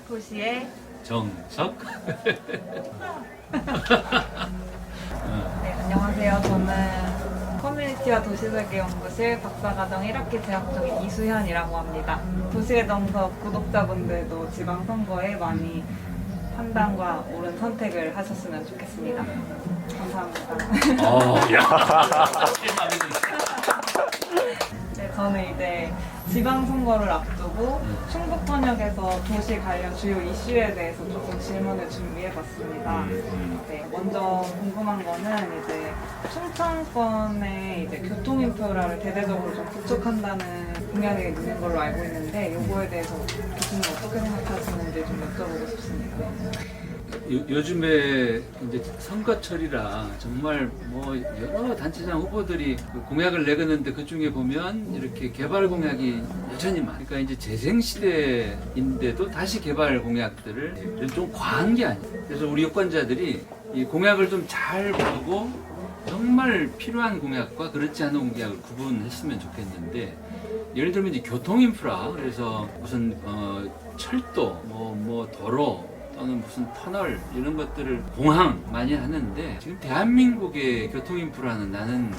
도시의 정석. 네, 안녕하세요. 저는 커뮤니티와 도시설계 연구실 박사과정 1학기 재학 중인 이수현이라고 합니다. 도시의 정석 구독자분들도 지방선거에 많이 판단과 옳은 선택을 하셨으면 좋겠습니다. 감사합니다. 네, 저는 이제 지방선거를 앞두고 충북 번역에서 도시 관련 주요 이슈에 대해서 조금 질문을 준비해봤습니다. 네, 먼저 궁금한 거는 이제 충청권의 이제 교통 인프라를 대대적으로 좀 구축한다는 공약이 있는 걸로 알고 있는데 이거에 대해서 교수님 어떻게 생각하시는지 좀 여쭤보고 싶습니다. 요즘에 이제 선거철이라 정말 뭐 여러 단체장 후보들이 공약을 내거는데 그 중에 보면 이렇게 개발 공약이 여전히 많아요. 그러니까 이제 재생 시대인데도 다시 개발 공약들을 좀 과한 게 아니에요. 그래서 우리 유권자들이 이 공약을 좀 잘 보고 정말 필요한 공약과 그렇지 않은 공약을 구분했으면 좋겠는데, 예를 들면 이제 교통 인프라, 그래서 무슨 철도, 뭐 도로 또는 무슨 터널 이런 것들을 공항 많이 하는데, 지금 대한민국의 교통 인프라는 나는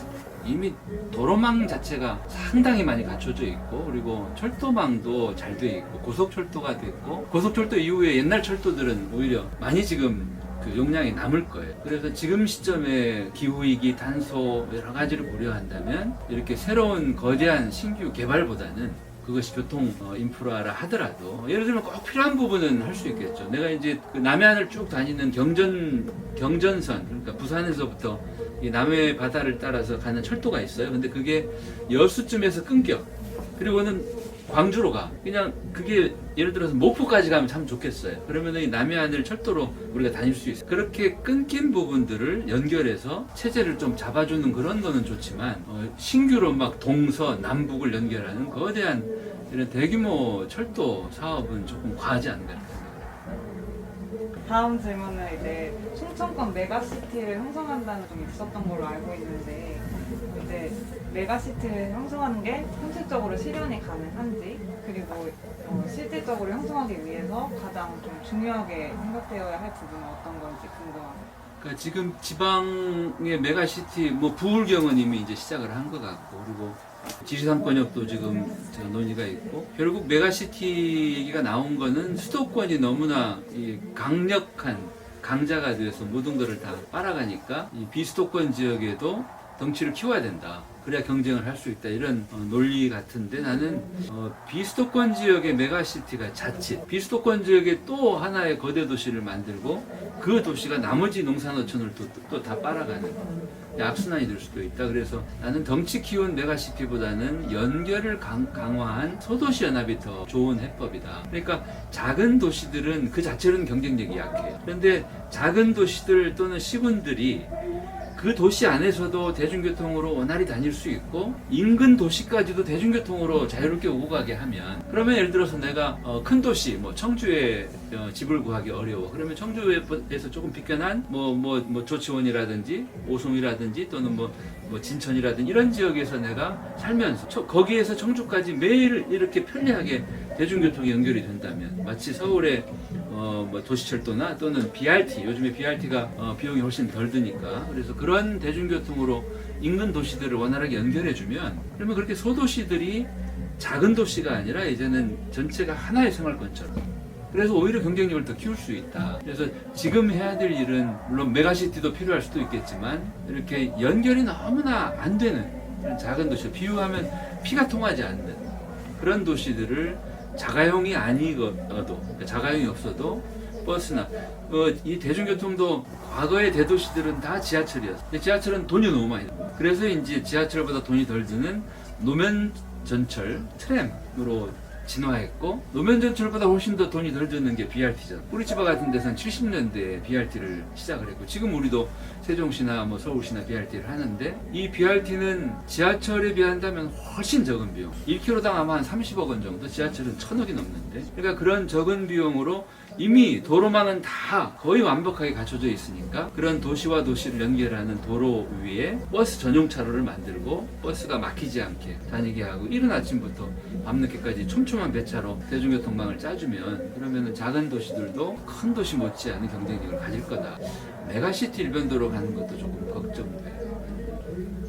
이미 도로망 자체가 상당히 많이 갖춰져 있고, 그리고 철도망도 잘 돼 있고, 고속철도가 됐고, 고속철도 이후에 옛날 철도들은 오히려 많이 지금 그 용량이 남을 거예요. 그래서 지금 시점에 기후위기, 탄소 여러 가지를 고려한다면 이렇게 새로운 거대한 신규 개발보다는 그것이 교통 인프라라 하더라도 예를 들면 꼭 필요한 부분은 할 수 있겠죠. 내가 이제 그 남해안을 쭉 다니는 경전선, 그러니까 부산에서부터 이 남해 바다를 따라서 가는 철도가 있어요. 근데 그게 여수쯤에서 끊겨. 그리고는 광주로 가. 그냥 그게 예를 들어서 목포까지 가면 참 좋겠어요. 그러면 이 남해안을 철도로 우리가 다닐 수 있어요. 그렇게 끊긴 부분들을 연결해서 체제를 좀 잡아주는 그런 거는 좋지만, 신규로 막 동서, 남북을 연결하는 거대한 이런 대규모 철도 사업은 조금 과하지 않은가. 다음 질문은 이제 충청권 메가시티를 형성한다는 좀 있었던 걸로 알고 있는데, 이제 메가시티를 형성하는 게 현실적으로 실현이 가능한지, 그리고 실질적으로 형성하기 위해서 가장 좀 중요하게 생각되어야 할 부분은 어떤 건지 궁금합니다. 그러니까 지금 지방의 메가시티, 뭐 부울경은 이미 이제 시작을 한 것 같고, 그리고 지리산권역도 지금 논의가 있고, 결국 메가시티 얘기가 나온 거는 수도권이 너무나 이 강력한 강자가 되어서 모든 것을 다 빨아가니까 이 비수도권 지역에도 덩치를 키워야 된다. 그래야 경쟁을 할 수 있다. 이런 논리 같은데, 나는 비수도권 지역의 메가시티가 자칫 비수도권 지역에 또 하나의 거대 도시를 만들고 그 도시가 나머지 농산어촌을 또 다 빨아가는 악순환이 될 수도 있다. 그래서 나는 덩치 키운 메가시티보다는 연결을 강화한 소도시 연합이 더 좋은 해법이다. 그러니까 작은 도시들은 그 자체로는 경쟁력이 약해요. 그런데 작은 도시들 또는 시군들이 그 도시 안에서도 대중교통으로 원활히 다닐 수 있고, 인근 도시까지도 대중교통으로 자유롭게 오고 가게 하면, 그러면 예를 들어서 내가 큰 도시, 뭐 청주에 집을 구하기 어려워. 그러면 청주에서 조금 비껴난 뭐 조치원이라든지 오송이라든지 또는 뭐 진천이라든지 이런 지역에서 내가 살면서 거기에서 청주까지 매일 이렇게 편리하게 대중교통이 연결이 된다면, 마치 서울의 뭐 도시철도나 또는 BRT, 요즘에 BRT가 비용이 훨씬 덜 드니까, 그래서 그런 대중교통으로 인근 도시들을 원활하게 연결해주면, 그러면 그렇게 소도시들이 작은 도시가 아니라 이제는 전체가 하나의 생활권처럼, 그래서 오히려 경쟁력을 더 키울 수 있다. 그래서 지금 해야 될 일은 물론 메가시티도 필요할 수도 있겠지만, 이렇게 연결이 너무나 안 되는 그런 작은 도시, 비유하면 피가 통하지 않는 그런 도시들을 자가용이 아니어도, 그러니까 자가용이 없어도 버스나 이 대중교통도 과거의 대도시들은 다 지하철이었어요. 근데 지하철은 돈이 너무 많이 들어요. 그래서 이제 지하철보다 돈이 덜 드는 노면 전철, 트램으로 진화했고, 노면 전철보다 훨씬 더 돈이 덜 드는 게 BRT잖아. 꾸리치바 같은 데서는 70년대에 BRT를 시작을 했고, 지금 우리도 세종시나 뭐 서울시나 BRT를 하는데, 이 BRT는 지하철에 비한다면 훨씬 적은 비용, 1km당 아마 한 30억 원 정도, 지하철은 1,000억이 넘는데, 그러니까 그런 적은 비용으로 이미 도로망은 다 거의 완벽하게 갖춰져 있으니까 그런 도시와 도시를 연결하는 도로 위에 버스 전용 차로를 만들고 버스가 막히지 않게 다니게 하고 이른 아침부터 밤늦게까지 촘촘한 배차로 대중교통망을 짜주면 그러면은 작은 도시들도 큰 도시 못지않은 경쟁력을 가질 거다. 메가시티 일변도로 가는 것도 조금 걱정돼요.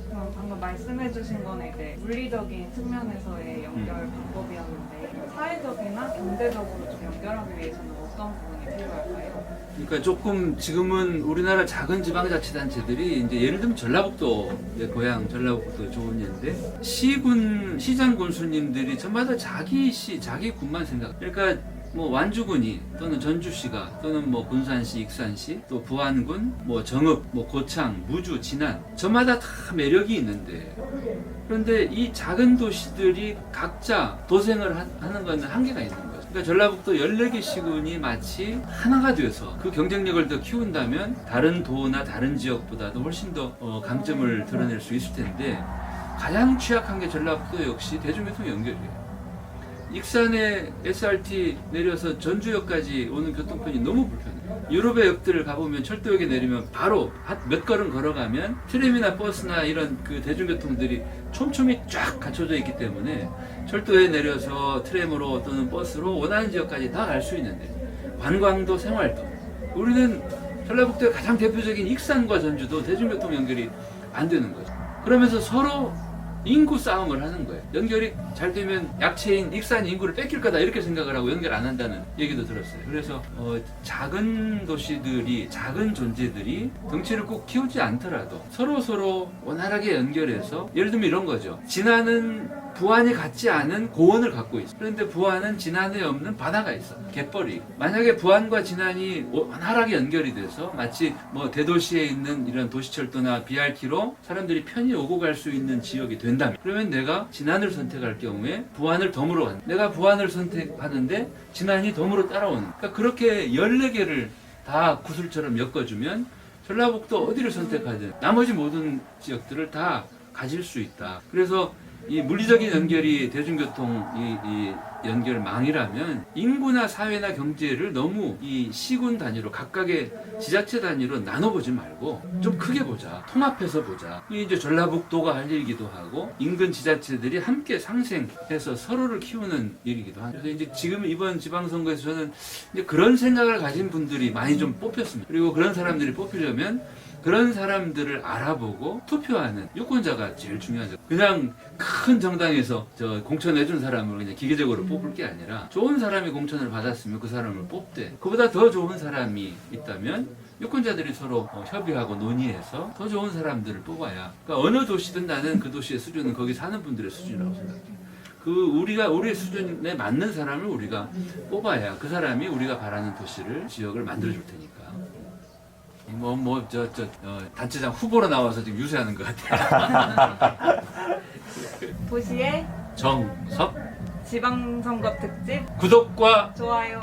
그럼 방금 말씀해주신 거는 이제 물리적인 측면에서의 연결 방법이었는데 사회적이나 경제적으로 좀 연결하기 위해서는 어떤 부분이 필요할까요? 그러니까 조금 지금은 우리나라 작은 지방자치단체들이 이제 예를 들면 전라북도 내 고향 전라북도 좋은 예인데 시장 군수님들이 전마다 자기 시 자기 군만 생각. 그러니까 뭐 완주군이 또는 전주시가 또는 뭐 군산시, 익산시, 또 부안군, 뭐 정읍, 뭐 고창, 무주, 진안 저마다 다 매력이 있는데 그런데 이 작은 도시들이 각자 도생을 하는 건 한계가 있는 거죠. 그러니까 전라북도 14개 시군이 마치 하나가 되어서 그 경쟁력을 더 키운다면 다른 도나 다른 지역보다도 훨씬 더 강점을 드러낼 수 있을 텐데 가장 취약한 게 전라북도 역시 대중교통 연결이에요. 익산에 SRT 내려서 전주역까지 오는 교통편이 너무 불편해요. 유럽의 역들을 가보면 철도역에 내리면 바로 몇 걸음 걸어가면 트램이나 버스나 이런 그 대중교통들이 촘촘히 쫙 갖춰져 있기 때문에 철도에 내려서 트램으로 또는 버스로 원하는 지역까지 다 갈 수 있는데 관광도 생활도 우리는 전라북도의 가장 대표적인 익산과 전주도 대중교통 연결이 안 되는 거죠. 그러면서 서로 인구 싸움을 하는 거예요. 연결이 잘 되면 약체인 익산 인구를 뺏길 거다 이렇게 생각을 하고 연결 안 한다는 얘기도 들었어요. 그래서 작은 도시들이 작은 존재들이 덩치를 꼭 키우지 않더라도 서로 원활하게 연결해서 예를 들면 이런 거죠. 진안은 부안이 같지 않은 고원을 갖고 있어. 그런데 부안은 진안에 없는 바다가 있어. 갯벌이. 만약에 부안과 진안이 원활하게 연결이 돼서 마치 뭐 대도시에 있는 이런 도시철도나 BRT로 사람들이 편히 오고 갈 수 있는 지역이 된다면 그러면 내가 진안을 선택할 경우에 부안을 덤으로 간다. 내가 부안을 선택하는데 진안이 덤으로 따라오는. 그러니까 그렇게 14개를 다 구슬처럼 엮어주면 전라북도 어디를 선택하든 나머지 모든 지역들을 다 가질 수 있다. 그래서 이 물리적인 연결이 대중교통 이 연결망이라면 인구나 사회나 경제를 너무 이 시군 단위로 각각의 지자체 단위로 나눠보지 말고 좀 크게 보자. 통합해서 보자. 이게 이제 전라북도가 할 일이기도 하고 인근 지자체들이 함께 상생해서 서로를 키우는 일이기도 하죠. 그래서 이제 지금 이번 지방선거에서 저는 이제 그런 생각을 가진 분들이 많이 좀 뽑혔습니다. 그리고 그런 사람들이 뽑히려면 그런 사람들을 알아보고 투표하는 유권자가 제일 중요하죠. 그냥 큰 정당에서 공천해준 사람을 그냥 기계적으로 뽑을 게 아니라 좋은 사람이 공천을 받았으면 그 사람을 뽑되 그보다 더 좋은 사람이 있다면 유권자들이 서로 협의하고 논의해서 더 좋은 사람들을 뽑아야. 그러니까 어느 도시든 나는 그 도시의 수준은 거기 사는 분들의 수준이라고 생각해요. 우리의 수준에 맞는 사람을 우리가 뽑아야 그 사람이 우리가 바라는 도시를 지역을 만들어줄 테니까. 단체장 후보로 나와서 지금 유세하는 것 같아요. 도시의 정석 지방선거 특집 구독과 좋아요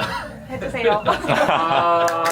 해주세요. 아~